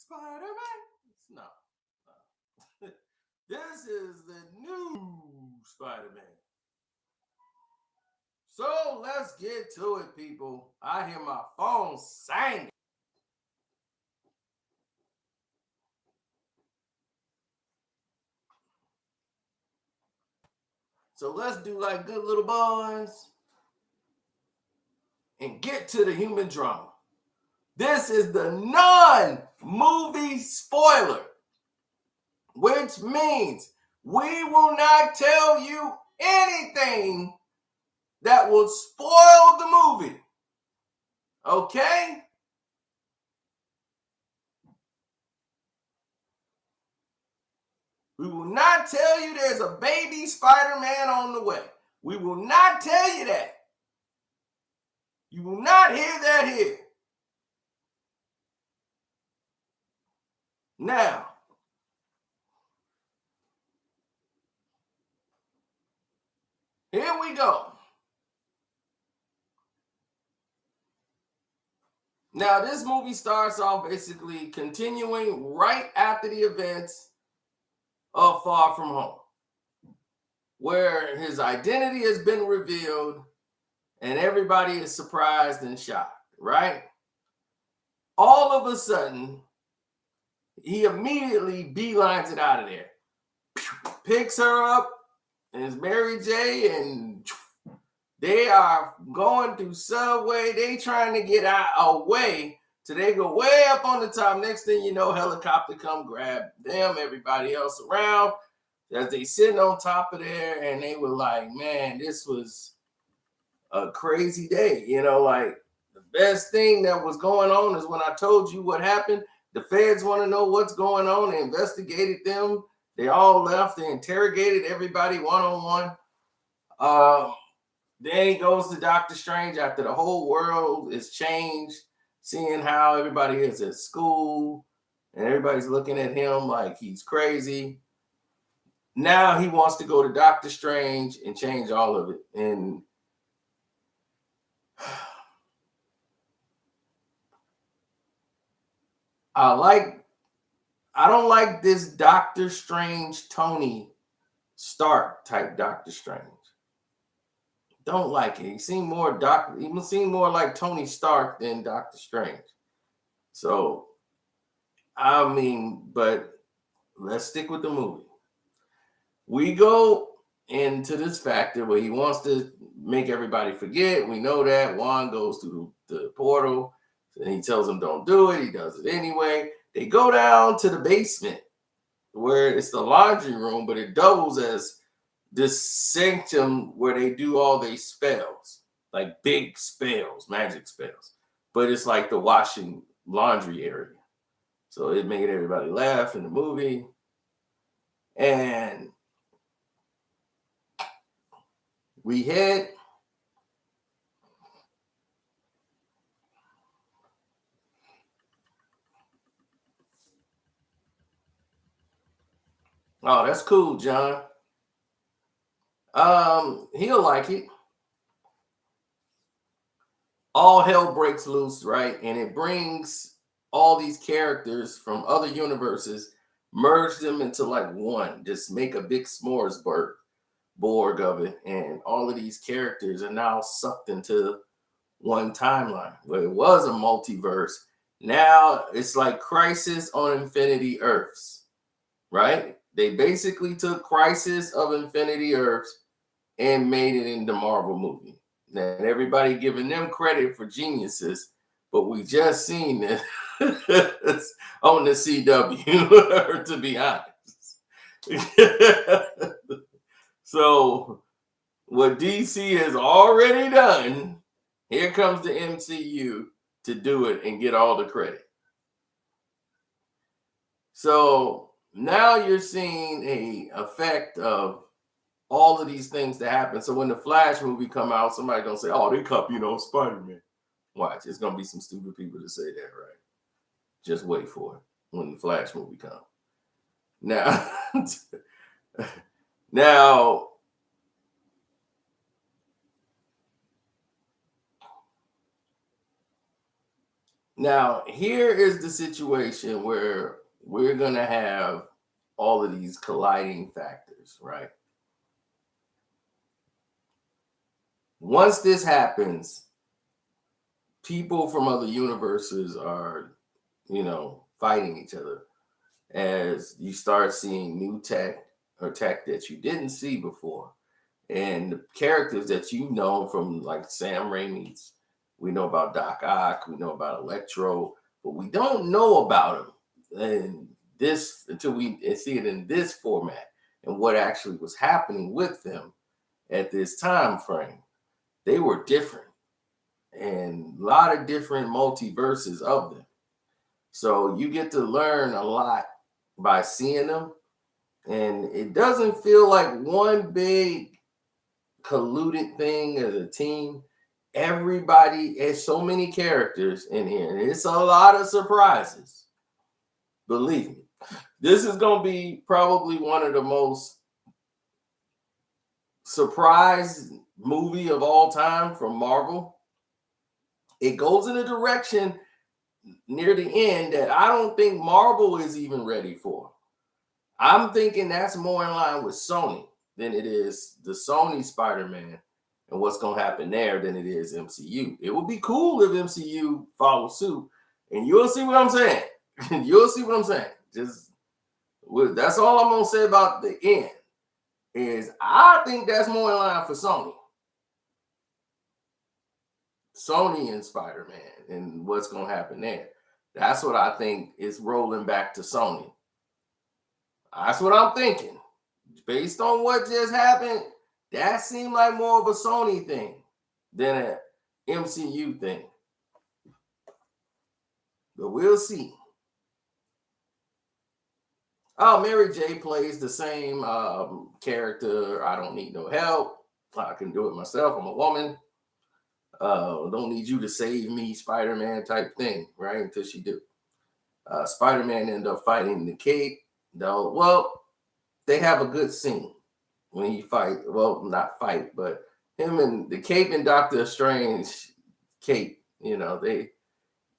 Spider-Man. No. This is the new Spider-Man. So let's get to it, people. I hear my phone singing. So let's do like good little boys and get to the human drama. This is the non-movie spoiler, which means we will not tell you anything that will spoil the movie. Okay? We will not tell you there's a baby Spider-Man on the way. We will not tell you that. You will not hear that here. Now, here we go. Now, this movie starts off basically continuing right after the events of Far From Home, where his identity has been revealed and everybody is surprised and shocked, right? All of a sudden, he immediately beelines it out of there, picks her up, and it's Mary J. and they are going through subway. They trying to get out away. So they go way up on the top. Next thing you know, helicopter come grab them, everybody else around. As they sitting on top of there, and they were like, man, this was a crazy day. You know, like the best thing that was going on is when I told you what happened. The feds want to know what's going on. They investigated them. They all left. They interrogated everybody one-on-one. Then he goes to Doctor Strange after the whole world is changed, seeing how everybody is at school and everybody's looking at him like he's crazy. Now he wants to go to Doctor Strange and change all of it. And I don't like this Doctor Strange Tony Stark type Doctor Strange. Don't like it. He seemed more like Tony Stark than Doctor Strange. So, I mean, but let's stick with the movie. We go into this factor where he wants to make everybody forget. We know that Juan goes through the portal and he tells them don't do it. He does it anyway. They go down to the basement where it's the laundry room, but it doubles as this sanctum where they do all these spells, like big spells, magic spells. But it's like the washing laundry area. So it made everybody laugh in the movie. And we hit oh, that's cool, John. He'll like it. All hell breaks loose, right? And it brings all these characters from other universes, merge them into like one, just make a big smorgasbord Borg of it, and all of these characters are now sucked into one timeline where it was a multiverse. Now it's like Crisis on Infinity Earths, right? They basically took Crisis of Infinity Earths and made it into Marvel movie. And everybody giving them credit for geniuses, but we just seen this on the CW, to be honest. So what DC has already done, here comes the MCU to do it and get all the credit. So now you're seeing a effect of all of these things that happen. So when the Flash movie come out, somebody gonna say, "Oh, they copied on Spider-Man." Watch, it's gonna be some stupid people to say that, right? Just wait for it when the Flash movie comes. Now, now, Now, here is the situation where we're going to have all of these colliding factors, right? Once this happens, people from other universes are, fighting each other as you start seeing new tech or tech that you didn't see before. And the characters that you know from like Sam Raimi's, we know about Doc Ock, we know about Electro, but we don't know about him and this until we see it in this format and what actually was happening with them at this time frame. They were different and a lot of different multiverses of them. So you get to learn a lot by seeing them. And it doesn't feel like one big colluded thing as a team. Everybody has so many characters in here, and it's a lot of surprises. Believe me, this is going to be probably one of the most surprise movie of all time from Marvel. It goes in a direction near the end that I don't think Marvel is even ready for. I'm thinking that's more in line with Sony than it is the Sony Spider-Man and what's going to happen there than it is MCU. It would be cool if MCU follows suit, and you'll see what I'm saying. You'll see what I'm saying. Just that's all I'm going to say about the end is I think that's more in line for Sony. Sony and Spider-Man and what's going to happen there. That's what I think is rolling back to Sony. That's what I'm thinking. Based on what just happened, that seemed like more of a Sony thing than an MCU thing. But we'll see. Oh, Mary J plays the same character. I don't need no help. I can do it myself. I'm a woman. Don't need you to save me, Spider-Man type thing, right? Until she do. Spider-Man ended up fighting the Cape, though. Well, they have a good scene when he fight. Well, not fight, but him and the Cape and Doctor Strange, Cape. They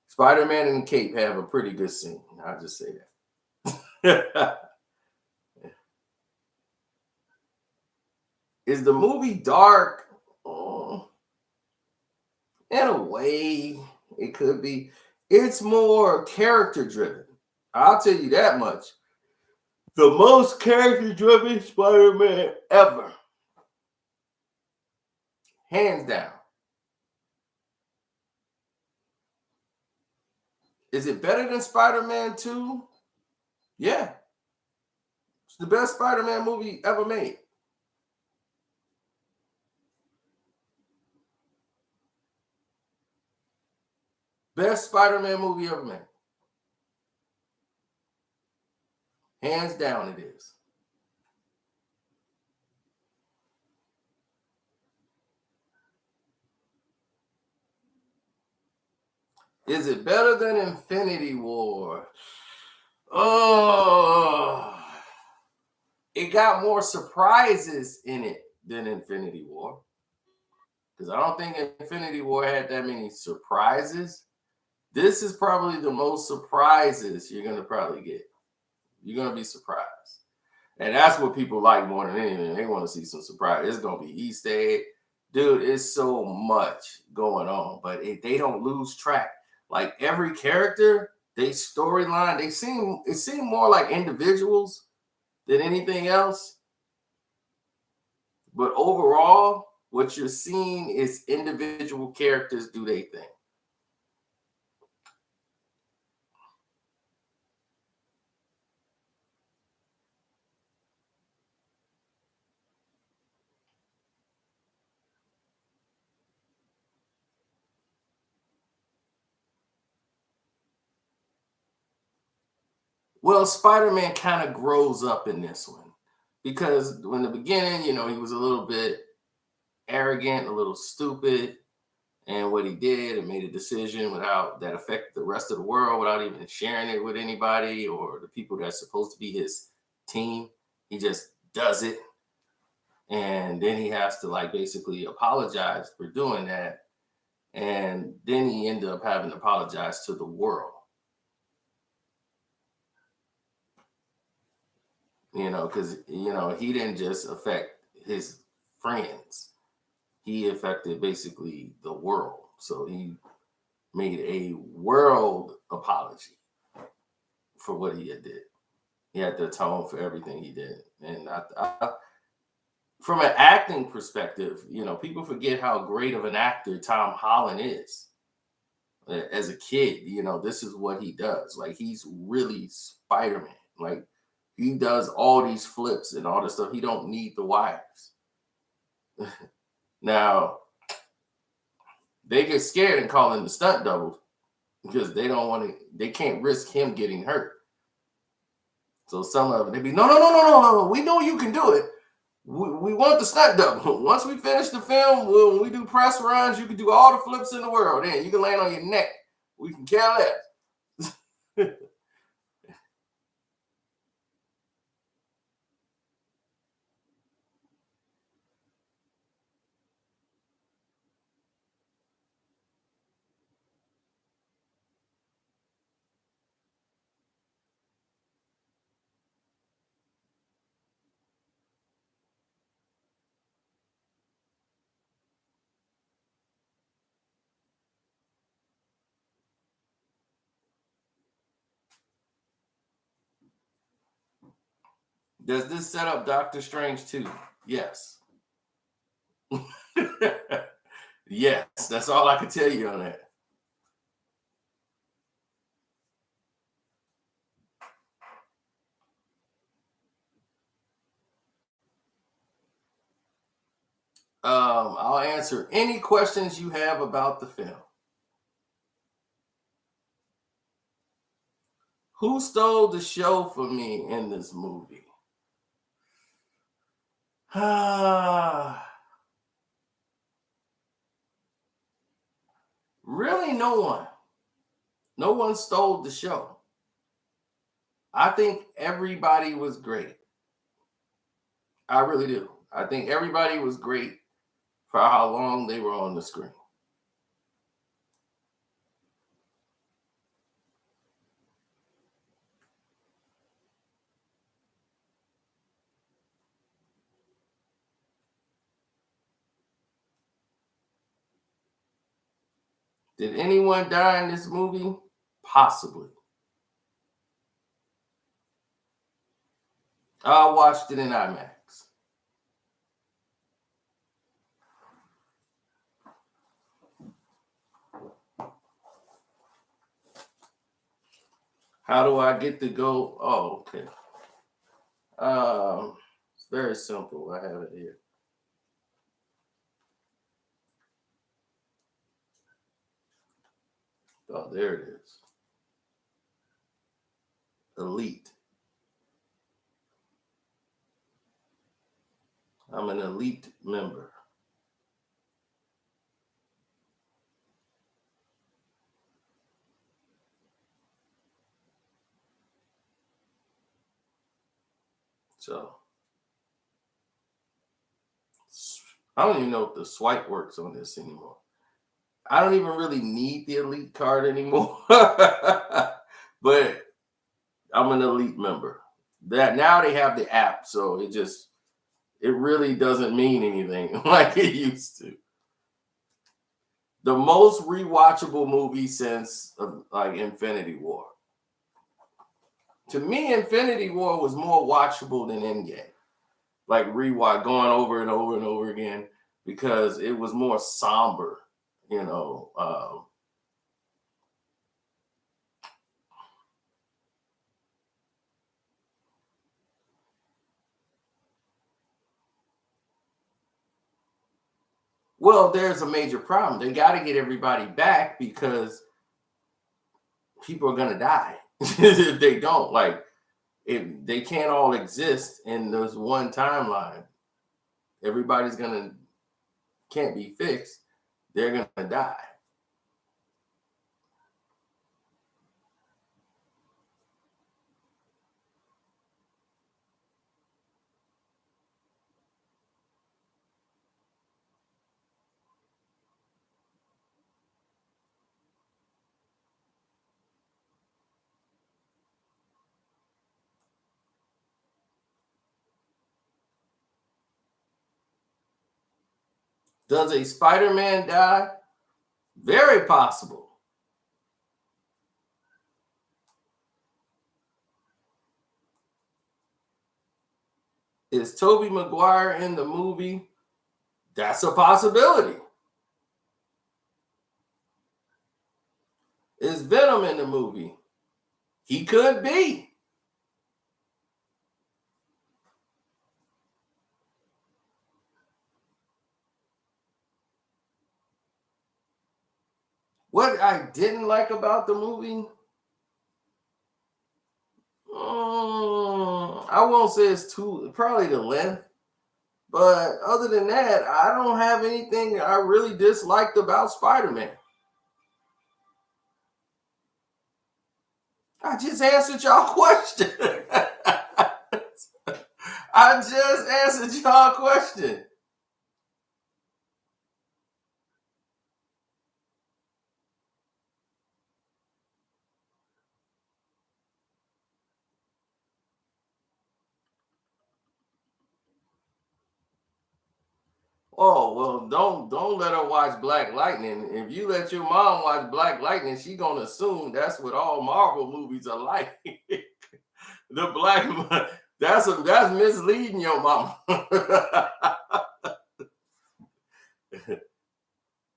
Spider-Man and Cape have a pretty good scene. I'll just say that. Is the movie dark? In a way, it could be. It's more character driven. I'll tell you that much. The most character driven Spider-Man ever. Hands down. Is it better than Spider-Man 2? Yeah. It's the best Spider-Man movie ever made. Best Spider-Man movie ever made. Hands down, it is. Is it better than Infinity War? Oh, it got more surprises in it than Infinity War. Because I don't think Infinity War had that many surprises. This is probably the most surprises you're going to probably get. You're going to be surprised. And that's what people like more than anything. They want to see some surprise. It's going to be Easter egg. Dude, it's so much going on. But they don't lose track. Like every character, they storyline, it seemed more like individuals than anything else. But overall, what you're seeing is individual characters do their thing. Well, Spider-Man kind of grows up in this one because in the beginning, he was a little bit arrogant, a little stupid, and what he did and made a decision without that affect the rest of the world without even sharing it with anybody or the people that's supposed to be his team. He just does it. And then he has to like basically apologize for doing that. And then he ended up having to apologize to the world, because, he didn't just affect his friends, he affected basically the world. So he made a world apology for what he had did. He had to atone for everything he did. And from an acting perspective, people forget how great of an actor Tom Holland is. As a kid, this is what he does. Like, he's really Spider-Man. Like, he does all these flips and all this stuff. He don't need the wires. Now, they get scared and call him the stunt double because they can't risk him getting hurt. So some of them, they be, no, no, no, no, no, no. We know you can do it. We want the stunt double. Once we finish the film, when we do press runs, you can do all the flips in the world. Then you can land on your neck. We can care less. Does this set up Doctor Strange too? Yes. Yes, that's all I can tell you on that. I'll answer any questions you have about the film. Who stole the show for me in this movie? Really, no one. No one stole the show. I think everybody was great. I really do. I think everybody was great for how long they were on the screen. Did anyone die in this movie? Possibly. I watched it in IMAX. How do I get to go? Oh, okay. It's very simple. I have it here. Oh, there it is. Elite. I'm an elite member. So I don't even know if the swipe works on this anymore. I don't even really need the elite card anymore. But I'm an elite member. That now they have the app, so it really doesn't mean anything like it used to. The most rewatchable movie since like Infinity War. To me, Infinity War was more watchable than Endgame. Like rewatch, going over and over and over again, because it was more somber, you know. Well, there's a major problem. They got to get everybody back because people are gonna die if they don't. Like, if they can't all exist in this one timeline, everybody's gonna can't be fixed. They're gonna die. Does a Spider-Man die? Very possible. Is Tobey Maguire in the movie? That's a possibility. Is Venom in the movie? He could be. What I didn't like about the movie, I won't say it's too, probably the length. But other than that, I don't have anything I really disliked about Spider-Man. I just answered y'all question. I just answered y'all question. Oh well, don't let her watch Black Lightning. If you let your mom watch Black Lightning, she gonna assume that's what all Marvel movies are like. The black that's misleading your mom.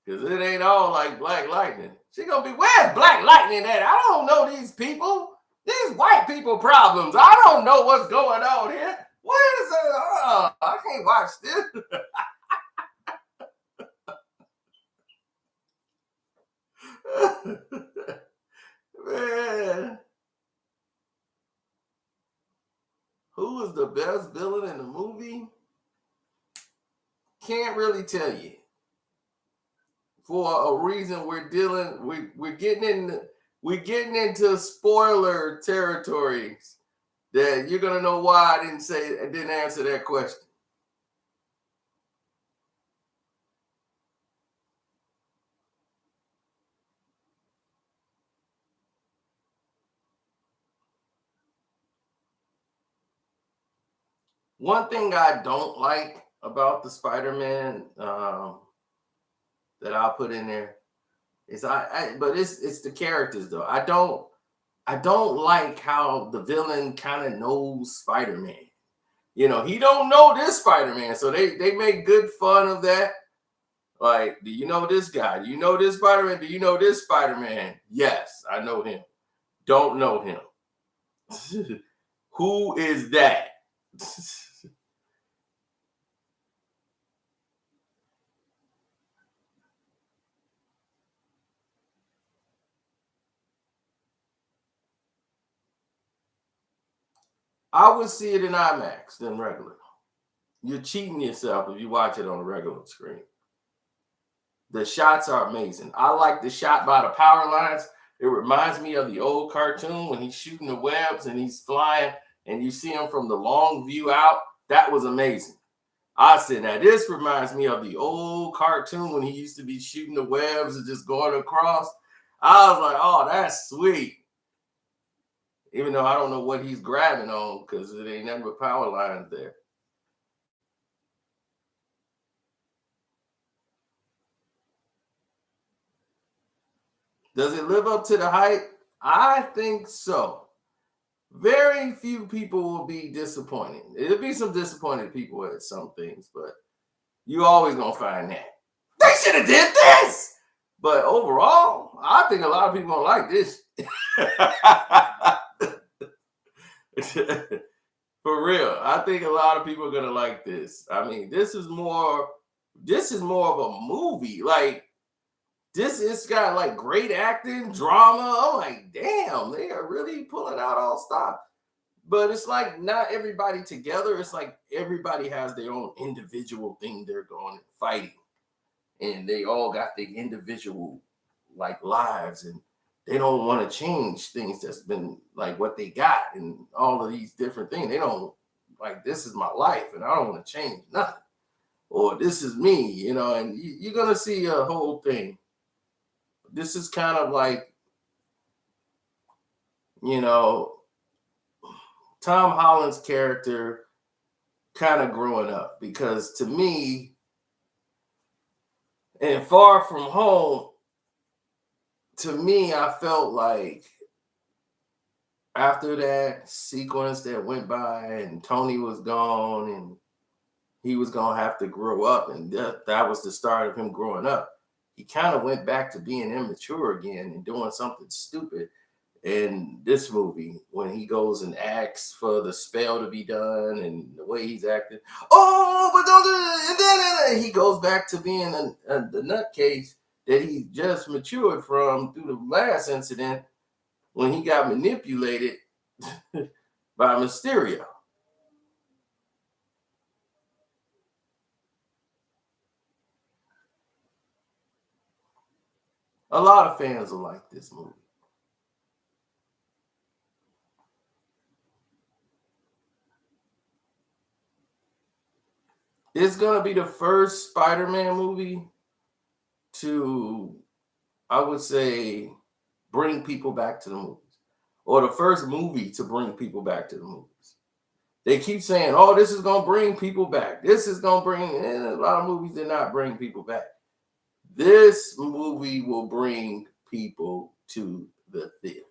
Because it ain't all like Black Lightning. She gonna be, where's Black Lightning at? I don't know these people. These white people problems. I don't know what's going on here. What is it? I can't watch this. Man, who was the best villain in the movie? Can't really tell you. For a reason, we're getting into spoiler territories that you're gonna know why I didn't answer that question. One thing I don't like about the Spider-Man that I'll put in there is but it's the characters though. I don't like how the villain kind of knows Spider-Man. You know, he don't know this Spider-Man, so they make good fun of that. Like, do you know this guy? Do you know this Spider-Man? Do you know this Spider-Man? Yes, I know him. Don't know him. Who is that? I would see it in IMAX than regular. You're cheating yourself if you watch it on a regular screen. The shots are amazing. I like the shot by the power lines. It reminds me of the old cartoon when he's shooting the webs and he's flying and you see him from the long view out. That was amazing. I said, now this reminds me of the old cartoon when he used to be shooting the webs and just going across. I was like, oh, that's sweet. Even though I don't know what he's grabbing on because it ain't nothing but power lines there. Does it live up to the hype? I think so. Very few people will be disappointed. There'll be some disappointed people at some things, but you always gonna find that. They should have did this. But overall, I think a lot of people don't like this. For real. I think a lot of people are gonna like this. I mean, this is more of a movie. Like this it's got like great acting, drama. I'm like, damn, they are really pulling out all stop. But it's like not everybody together. It's like everybody has their own individual thing they're going and fighting. And they all got their individual like lives and they don't want to change things that's been like what they got and all of these different things. They don't like this is my life and I don't want to change nothing. Or this is me, you know, and you're gonna see a whole thing. This is kind of like, you know, Tom Holland's character kind of growing up because to me, And Far From Home, to me, I felt like after that sequence that went by and Tony was gone and he was gonna have to grow up, and that was the start of him growing up. He kind of went back to being immature again and doing something stupid in this movie when he goes and asks for the spell to be done and the way he's acting. Oh, but don't do it. And then he goes back to being the nutcase that he just matured from through the last incident when he got manipulated by Mysterio. A lot of fans will like this movie. It's gonna be the first Spider-Man movie to, I would say, bring people back to the movies, or the first movie to bring people back to the movies. They keep saying, "Oh, this is gonna bring people back. This is gonna bring," and a lot of movies did not bring people back. This movie will bring people to the theaters.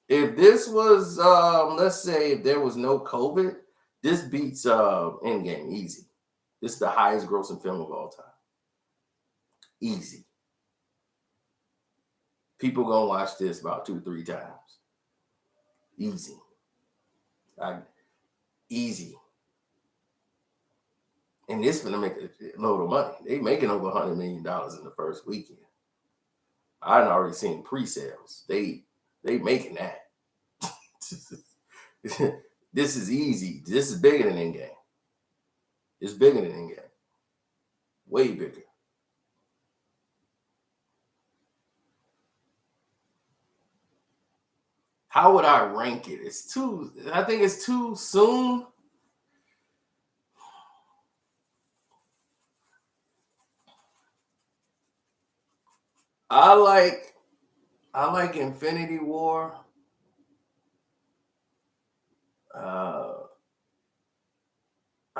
If this was, let's say, if there was no COVID, this beats Endgame easy. This is the highest grossing film of all time. Easy. People gonna watch this about 2, 3 times. Easy. Easy. And this gonna make a load of money. They making over $100 million in the first weekend. I've already seen pre-sales. They making that. This is easy. This is bigger than Endgame. It's bigger than Endgame. Way bigger. How would I rank it? I think it's too soon. I like Infinity War. I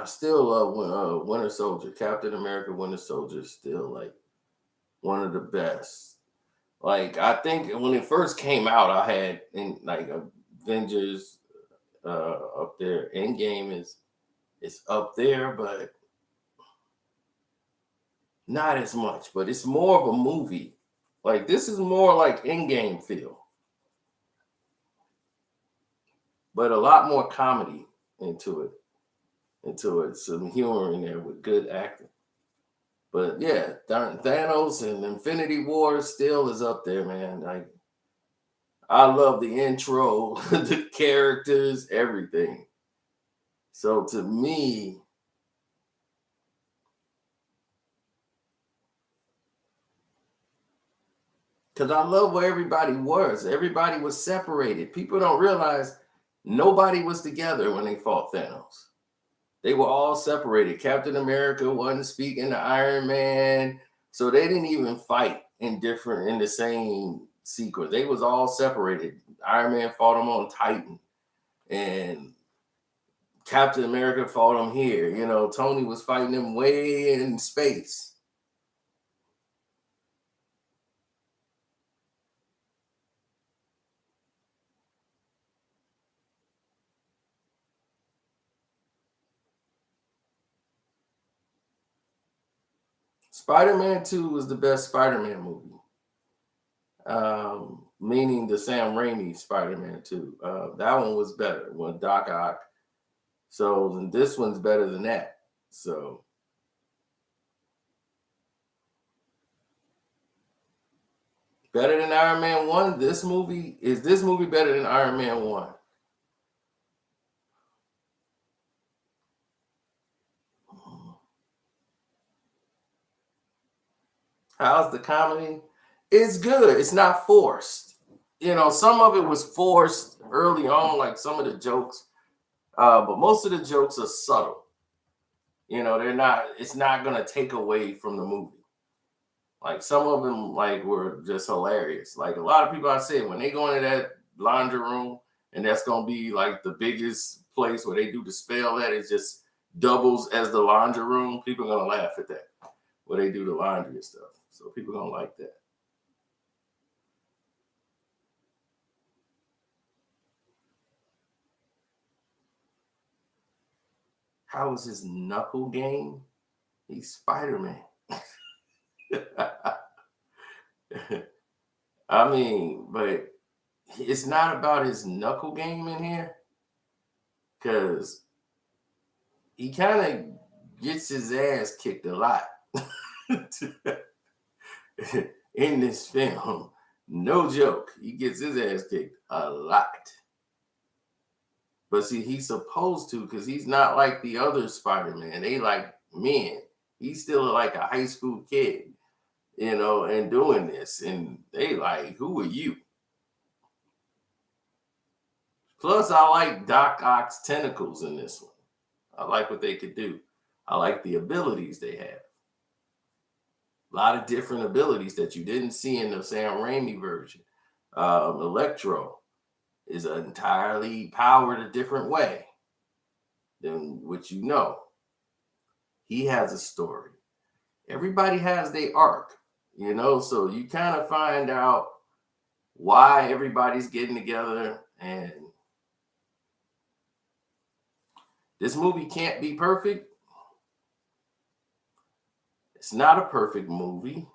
still love Winter Soldier. Captain America Winter Soldier is still like one of the best. Like, I think when it first came out, I had in like Avengers up there. Endgame is up there, but not as much. But it's more of a movie. Like, this is more like Endgame feel, but a lot more comedy into it. Some humor in there with good acting. But yeah, Thanos and Infinity War still is up there, man. Like, I love the intro, the characters, everything. So to me, because I love where everybody was. Everybody was separated. People don't realize nobody was together when they fought Thanos. They were all separated. Captain America wasn't speaking to Iron Man, so they didn't even fight in the same sequence. They was all separated. Iron Man fought him on Titan, and Captain America fought him here. You know, Tony was fighting him way in space. Spider-Man 2 was the best Spider-Man movie. Meaning the Sam Raimi Spider-Man 2. That one was better when Doc Ock. So and this one's better than that. So better than Iron Man 1. This movie better than Iron Man 1? How's the comedy? It's good. It's not forced. You know, some of it was forced early on, like some of the jokes, but most of the jokes are subtle. You know, they're not. It's not gonna take away from the movie. Like some of them, like were just hilarious. Like a lot of people I said when they go into that laundry room, and that's gonna be like the biggest place where they do the spell at. It's just doubles as the laundry room. People are gonna laugh at that, where they do the laundry and stuff. So people are gonna like that. How was his knuckle game? He's Spider-Man. I mean, but it's not about his knuckle game in here, because he kind of gets his ass kicked a lot in this film. No joke. He gets his ass kicked a lot. But see, he's supposed to, because he's not like the other Spider-Man. They like men. He's still like a high school kid, and doing this. And they like, who are you? Plus, I like Doc Ock's tentacles in this one. I like what they could do. I like the abilities they have. A lot of different abilities that you didn't see in the Sam Raimi version. Electro is entirely powered a different way than what you know. He has a story. Everybody has their arc, so you kind of find out why everybody's getting together. And this movie can't be perfect. It's not a perfect movie.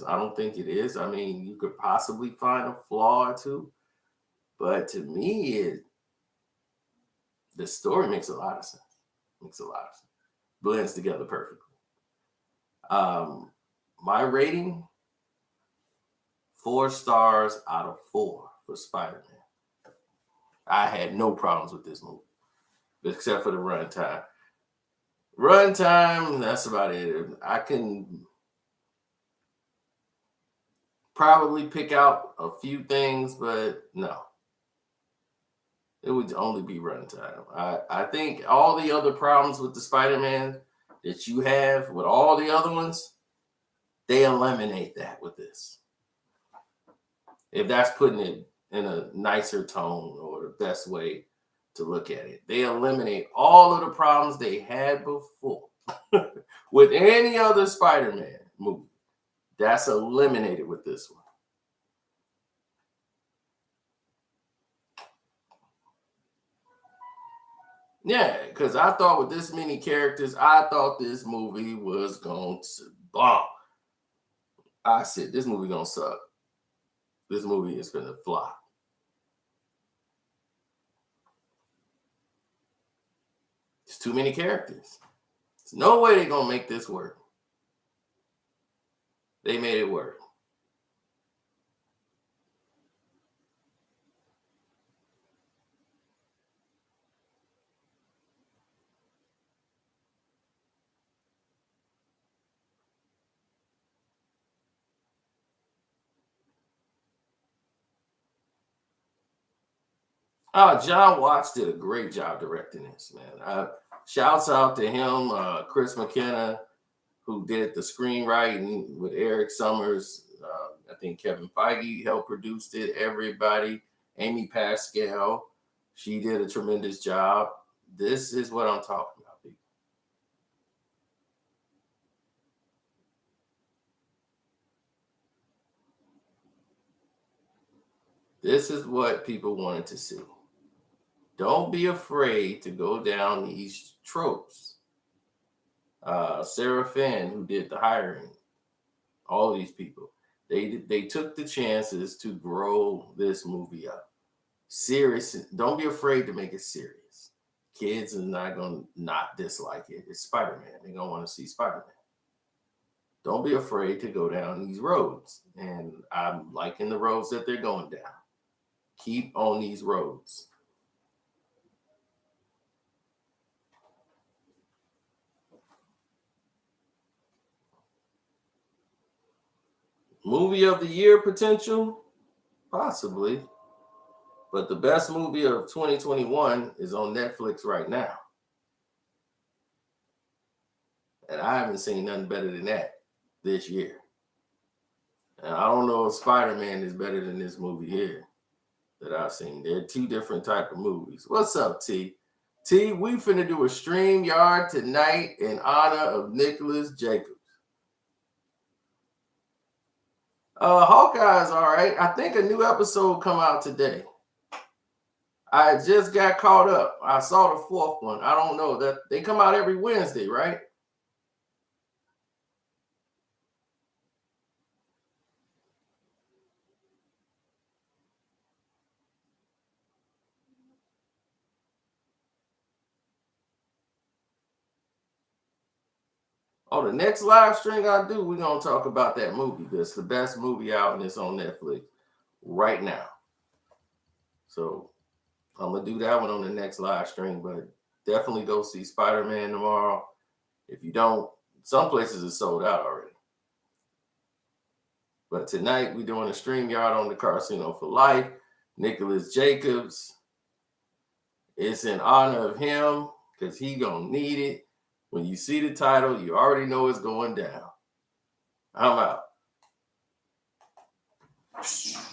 I don't think it is. I mean, you could possibly find a flaw or two, but to me, the story makes a lot of sense. Blends together perfectly. My rating, 4 stars out of 4 for Spider-Man. I had no problems with this movie, except for the runtime. Runtime, that's about it. I can probably pick out a few things, but no. It would only be runtime. I think all the other problems with the Spider-Man that you have with all the other ones, they eliminate that with this. If that's putting it in a nicer tone or the best way to look at it. They eliminate all of the problems they had before with any other Spider-Man movie. That's eliminated with this one. Yeah, because I thought with this many characters, I thought this movie was going to bomb. I said, this movie going to suck. This movie is going to flop. It's too many characters. There's no way they're going to make this work. They made it work. John Watts did a great job directing this, man. Shouts out to him, Chris McKenna, who did the screenwriting with Eric Summers. I think Kevin Feige helped produce it. Everybody, Amy Pascal, she did a tremendous job. This is what I'm talking about, people. This is what people wanted to see. Don't be afraid to go down these tropes. Sarah Finn, who did the hiring, all these people, they took the chances to grow this movie up. Serious. Don't be afraid to make it serious. Kids are not going to not dislike it. It's Spider-Man. They're going to want to see Spider-Man. Don't be afraid to go down these roads. And I'm liking the roads that they're going down. Keep on these roads. Movie of the year potential? Possibly. But the best movie of 2021 is on Netflix right now. And I haven't seen nothing better than that this year. And I don't know if Spider-Man is better than this movie here that I've seen. They're two different type of movies. What's up, T? T, we finna do a stream yard tonight in honor of Nicholas Jacobs. Hawkeye's all right. I think a new episode come out today. I just got caught up. I saw the fourth one. I don't know that they come out every Wednesday, right? Oh, the next live stream I do, we're gonna talk about that movie. That's the best movie out, and it's on Netflix right now. So I'm gonna do that one on the next live stream, but definitely go see Spider-Man tomorrow. If you don't, some places are sold out already. But tonight we're doing a stream yard on the Casino for Life. Nicholas Jacobs. It's in honor of him because he gonna need it. When you see the title, you already know it's going down. I'm out.